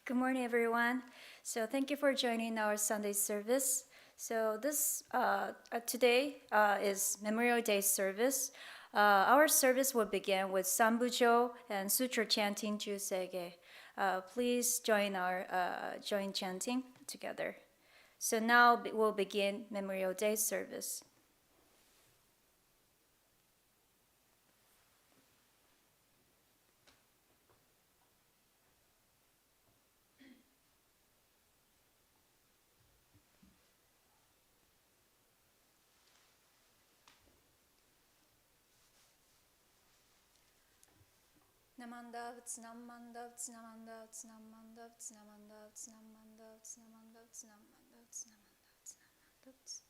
Good morning, everyone. So thank you for joining our Sunday service. So today is Memorial Day service. Our service will begin with Sambujo and Sutra chanting Jusege. Please join our join chanting together. So now we'll begin Memorial Day service. Namandavts, namandavts, namandavts, namandavts, namandavts, namandavts, namandavts, namandavts, namandavts, namandavts.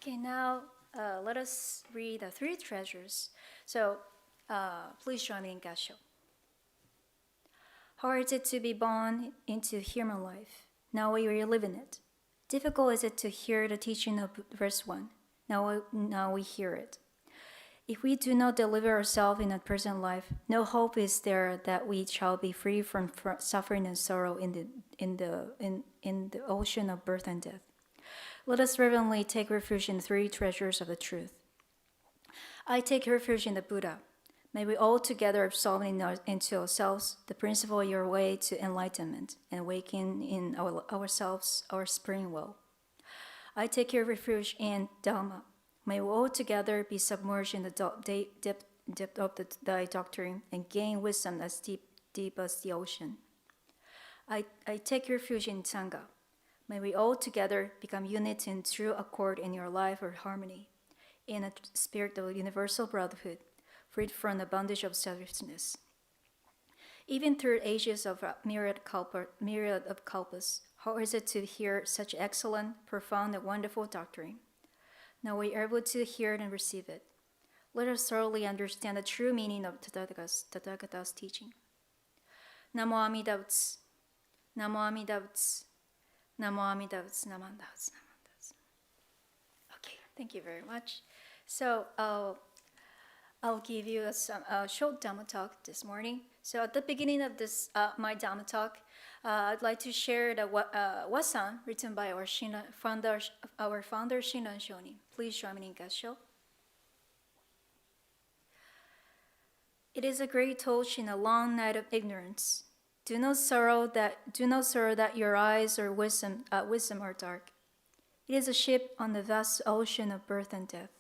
Okay, now let us read the three treasures. So please join me in Gasho. Hard is it to be born into human life. Now we live in it. Difficult is it to hear the teaching of verse 1. Now we hear it. If we do not deliver ourselves in the present life, no hope is there that we shall be free from suffering and sorrow in the ocean of birth and death. Let us reverently take refuge in the three treasures of the truth. I take refuge in the Buddha. May we all together absorb into ourselves the principle of your way to enlightenment and awaken in ourselves our spring will. I take your refuge in Dhamma. May we all together be submerged in the depth of thy doctrine and gain wisdom as deep as the ocean. I take refuge in Sangha. May we all together become unit in true accord in your life or harmony, in a spirit of universal brotherhood, freed from the bondage of selfishness. Even through ages of myriad of kalpas, how is it to hear such excellent, profound, and wonderful doctrine? Now we are able to hear it and receive it. Let us thoroughly understand the true meaning of Tathagata's teaching. Namo Amida Butsu. Namo Amida Butsu. Namo Amida Butsu. Namo Amida Butsu. Okay, thank you very much. So I'll give you a short Dhamma talk this morning. So at the beginning of this my Dhamma talk, I'd like to share the Wasan written by our founder Shinran Shoni. Please join me in Gasho. It is a great torch in a long night of ignorance. Do not sorrow that your eyes or wisdom are dark. It is a ship on the vast ocean of birth and death.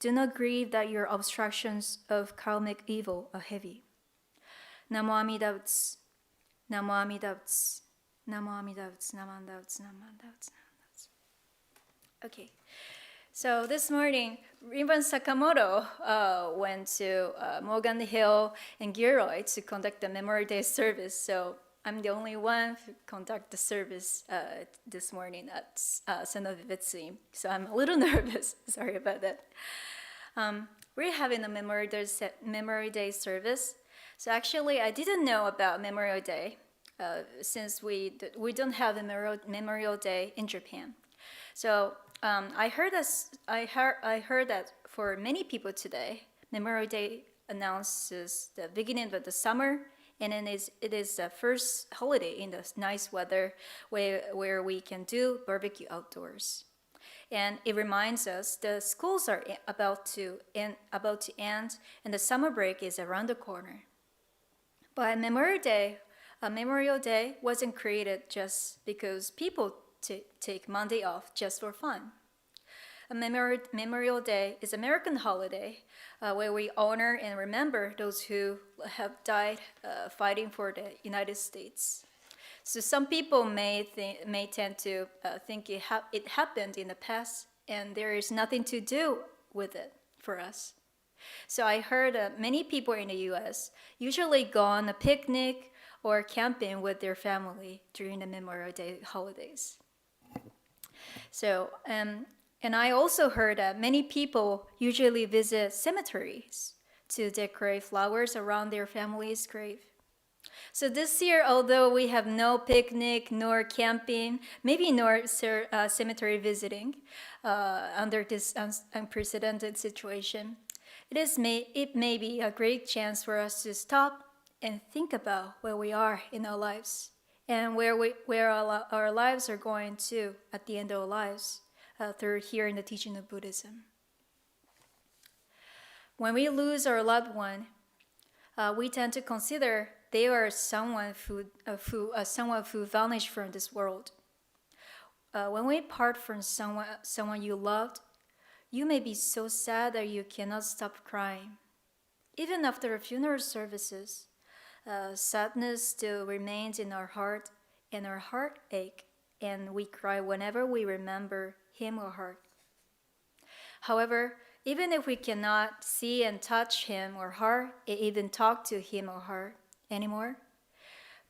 Do not grieve that your obstructions of karmic evil are heavy. Namo Amida Butsu. Namo Amida Butsu. Namo Amida Butsu. Namo Amida Butsu. Namo Amida Butsu. Okay. So this morning, Reverend Sakamoto went to Morgan Hill and Gilroy to conduct the Memorial Day service. So I'm the only one who conduct the service this morning at Seno Vivitsuim. So I'm a little nervous. Sorry about that. We're having a Memorial Day service. So actually, I didn't know about Memorial Day since we don't have a Memorial Day in Japan. So I heard that for many people today, Memorial Day announces the beginning of the summer, and then it is the first holiday in the nice weather where we can do barbecue outdoors. And it reminds us the schools are about to end, and the summer break is around the corner. But Memorial Day wasn't created just because people take Monday off just for fun. Memorial Day is an American holiday where we honor and remember those who have died fighting for the United States. So some people may tend to think it happened in the past, and there is nothing to do with it for us. So I heard many people in the U.S. usually go on a picnic or camping with their family during the Memorial Day holidays. So, and I also heard that many people usually visit cemeteries to decorate flowers around their family's grave. So this year, although we have no picnic nor camping, maybe nor cemetery visiting under this unprecedented situation, it may be a great chance for us to stop and think about where we are in our lives and where our lives are going to at the end of our lives through hearing the teaching of Buddhism. When we lose our loved one, we tend to consider someone who vanished from this world. When we part from someone you loved, you may be so sad that you cannot stop crying. Even after funeral services, sadness still remains in our heart, and our heart ache, and we cry whenever we remember him or her. However, even if we cannot see and touch him or her, even talk to him or her anymore,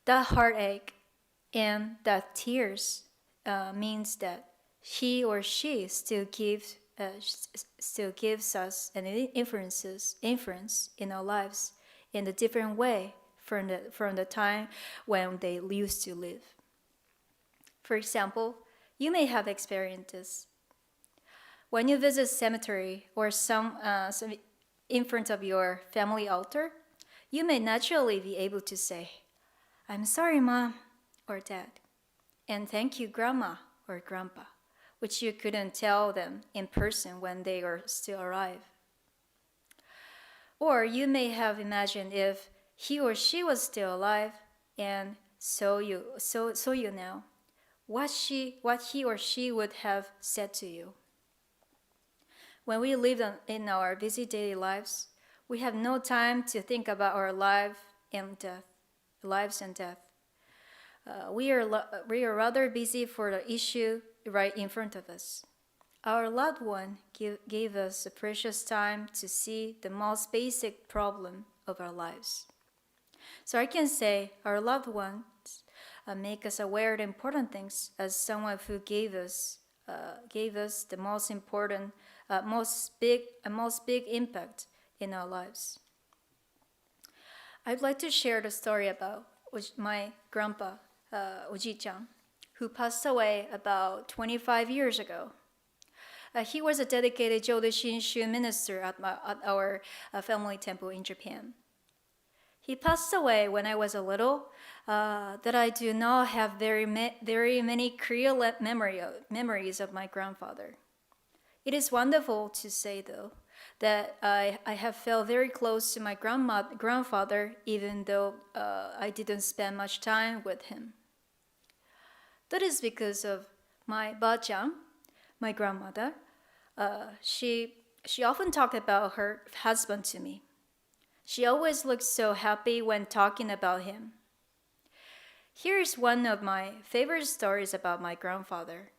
that heartache and that tears means that he or she still gives us an influence in our lives in a different way from the time when they used to live. For example, you may have experienced this. When you visit a cemetery or some in front of your family altar, you may naturally be able to say, "I'm sorry, Mom," or Dad, and "Thank you, Grandma," or Grandpa, which you couldn't tell them in person when they are still alive. Or you may have imagined if he or she was still alive, and so you know what he or she would have said to you. When we live in our busy daily lives, we have no time to think about our lives and death. We are rather busy for the issue right in front of us. Our loved one gave us a precious time to see the most basic problem of our lives. So I can say our loved ones make us aware of the important things as someone who gave us the most important, most big impact in our lives. I'd like to share the story about my grandpa, Oji-chan, who passed away about 25 years ago. He was a dedicated Jodo Shinshu minister at our family temple in Japan. He passed away when I was a little, that I do not have very many clear memories of my grandfather. It is wonderful to say, though, that I have felt very close to my grandfather, even though I didn't spend much time with him. That is because of my ba-chan, my grandmother. She often talked about her husband to me. She always looked so happy when talking about him. Here is one of my favorite stories about my grandfather.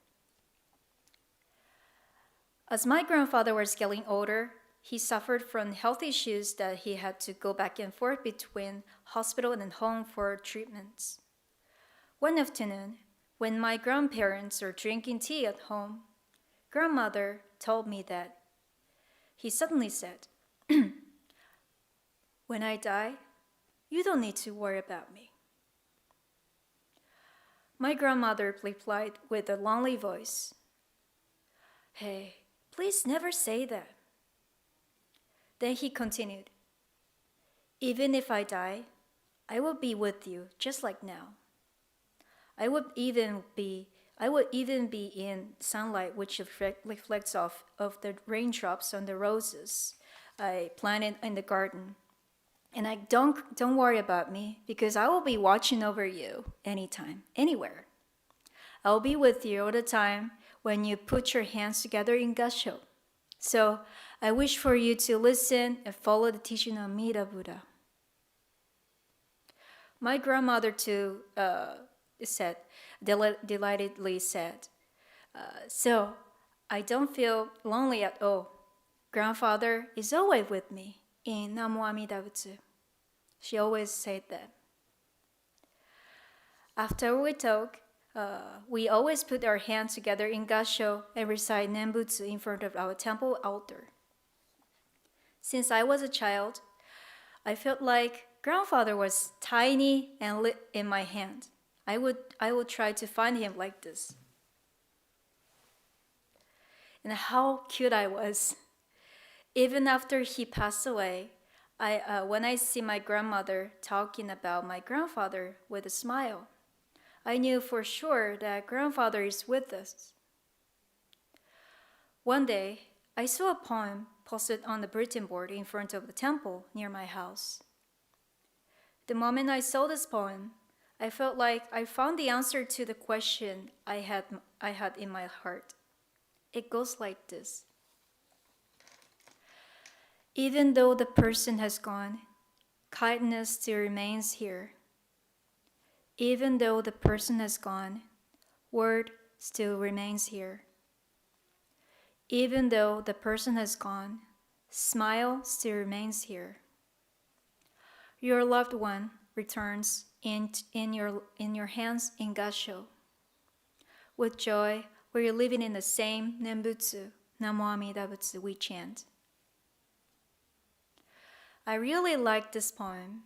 As my grandfather was getting older, he suffered from health issues that he had to go back and forth between hospital and home for treatments. One afternoon, when my grandparents were drinking tea at home, grandmother told me that he suddenly said, "When I die, you don't need to worry about me." My grandmother replied with a lonely voice, "Hey, please never say that." Then he continued, "Even if I die, I will be with you just like now. I would even be in sunlight which reflects off of the raindrops on the roses I planted in the garden. And don't worry about me, because I will be watching over you anytime, anywhere. I will be with you all the time when you put your hands together in gassho. So I wish for you to listen and follow the teaching of Amida Buddha." My grandmother too delightedly said, "So I don't feel lonely at all. Grandfather is always with me in Namo Amida Butsu." She always said that. After we talk, we always put our hands together in gassho and recite Nembutsu in front of our temple altar. Since I was a child, I felt like grandfather was tiny and lit in my hand. I would try to find him like this. And how cute I was. Even after he passed away, when I see my grandmother talking about my grandfather with a smile, I knew for sure that grandfather is with us. One day, I saw a poem posted on the bulletin board in front of the temple near my house. The moment I saw this poem, I felt like I found the answer to the question I had in my heart. It goes like this. Even though the person has gone, kindness still remains here. Even though the person has gone, word still remains here. Even though the person has gone, smile still remains here. Your loved one returns in your hands in Gasho. With joy, we're living in the same Nembutsu, Namo Amida Butsu we chant. I really like this poem.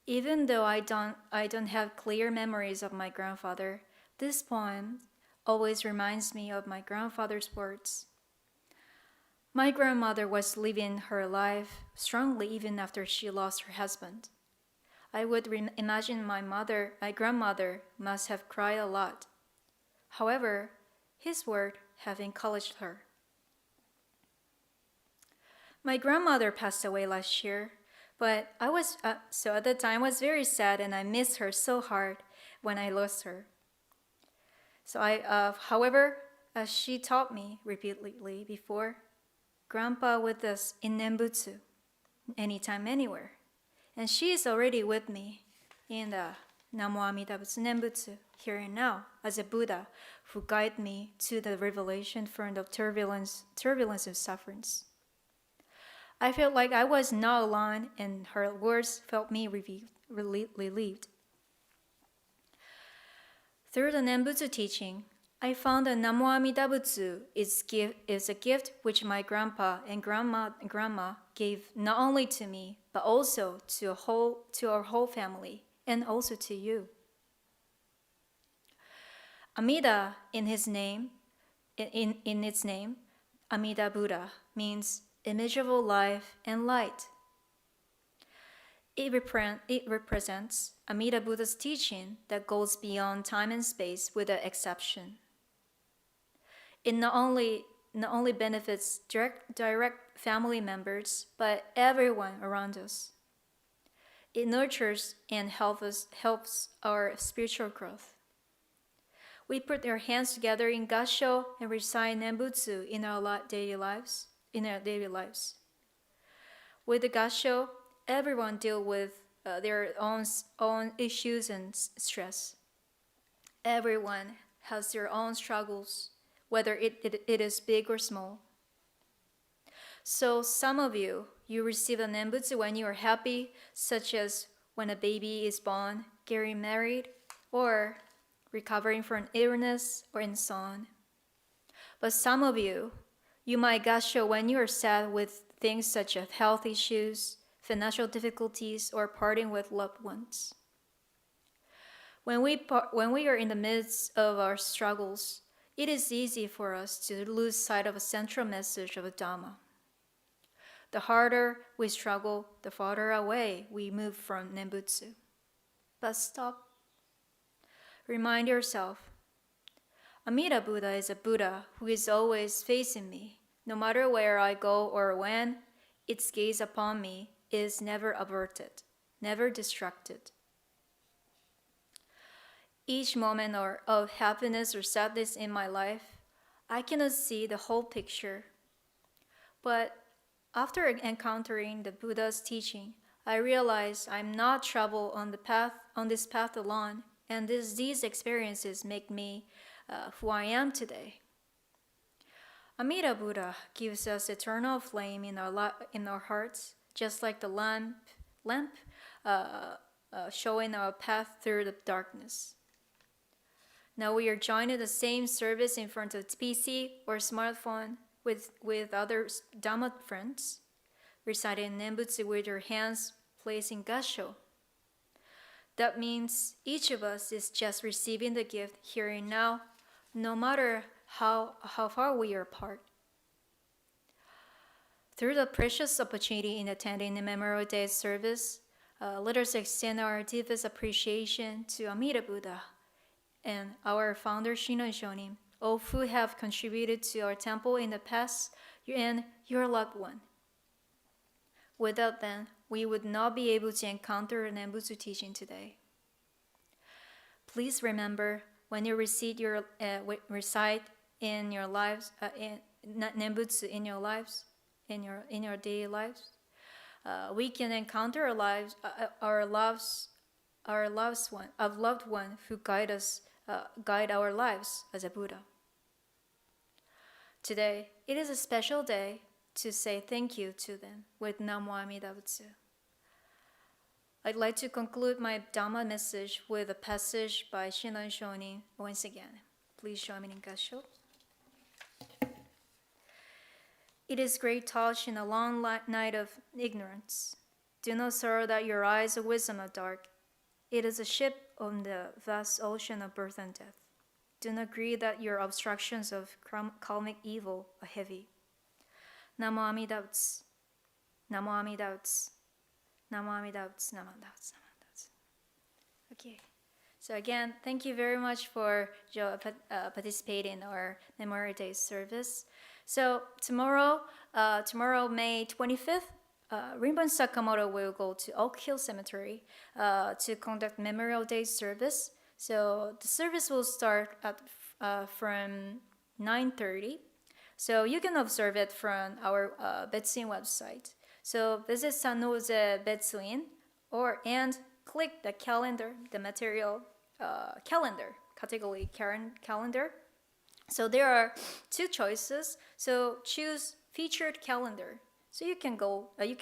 Even though I don't have clear memories of my grandfather, this poem always reminds me of my grandfather's words. My grandmother was living her life strongly even after she lost her husband. I would imagine my grandmother must have cried a lot. However, his words have encouraged her. My grandmother passed away last year, but so at the time I was very sad and I missed her so hard when I lost her. So however, as she taught me repeatedly before, Grandpa with us in Nembutsu, anytime, anywhere. And she is already with me in the Namo Amida Butsu Nembutsu, here and now, as a Buddha who guided me to the revelation from the turbulence of sufferings. I felt like I was not alone, and her words felt me relieved. Through the Nembutsu teaching, I found that Namo Amida Butsu is a gift which my grandpa and grandma gave not only to me, but also to our whole family, and also to you. Amida in its name, Amida Buddha, means image of life and light. It represents Amida Buddha's teaching that goes beyond time and space without exception. It not only benefits direct family members, but everyone around us. It nurtures and helps our spiritual growth. We put our hands together in Gasho and recite Nembutsu in our daily lives. With the Gasho, everyone deals with their own issues and stress. Everyone has their own struggles, whether it is big or small. So some of you receive a Nembutsu when you are happy, such as when a baby is born, getting married, or recovering from an illness, or and so on. But some of you might Gasho when you are sad with things such as health issues, financial difficulties, or parting with loved ones. When we are in the midst of our struggles, it is easy for us to lose sight of a central message of the Dhamma. The harder we struggle, the farther away we move from Nembutsu. But stop. Remind yourself, Amida Buddha is a Buddha who is always facing me. No matter where I go or when, its gaze upon me is never averted, never distracted. Each moment of happiness or sadness in my life, I cannot see the whole picture. But after encountering the Buddha's teaching, I realized I'm not traveled on this path alone, and these experiences make me who I am today. Amida Buddha gives us eternal flame in our hearts, just like the lamp showing our path through the darkness. Now we are joining the same service in front of PC or smartphone with other Dhamma friends, reciting Nembutsu with your hands placed in Gasho. That means each of us is just receiving the gift here and now, no matter how far we are apart. Through the precious opportunity in attending the Memorial Day service, let us extend our deepest appreciation to Amida Buddha and our founder Shino Shonin, all who have contributed to our temple in the past, and your loved one. Without them, we would not be able to encounter Nembutsu teaching today. Please remember, when you recite in your lives, Nembutsu in your lives, in your daily lives, we can encounter our loved one who guide our lives as a Buddha. Today, it is a special day to say thank you to them with Namo Amida Butsu. I'd like to conclude my Dhamma message with a passage by Shinran Shonin once again. Please join me in Gassho. It is great touch in a long night of ignorance. Do not sorrow that your eyes of wisdom are dark. It is a ship on the vast ocean of birth and death. Do not grieve that your obstructions of karmic evil are heavy. Namo Amida Butsu. Namo Amida Butsu. Namo Amida Butsu. Namo Amida Butsu. Okay. So again, thank you very much for participating in our Memorial Day service. So tomorrow, May 25th, Rinpoche Sakamoto will go to Oak Hill Cemetery to conduct Memorial Day service. So the service will start from 9:30. So you can observe it from our Betsuin website. So visit San Jose Betsuin and click the calendar, the material calendar, category calendar. So there are two choices. So choose featured calendar. So you can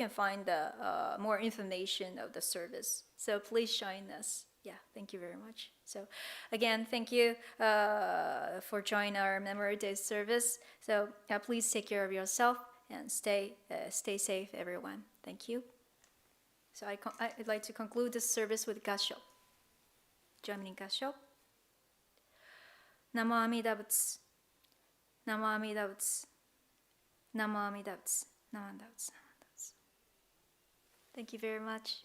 find the more information of the service. So please join us. Yeah, thank you very much. So again, thank you for joining our Memorial Day service. So please take care of yourself and stay safe, everyone. Thank you. So I'd like to conclude this service with Gassho. Join me in Gassho. Namo Amida Butsu. Namo Amida Butsu. Namo Amida Butsu. Namo Amida Butsu. Thank you very much.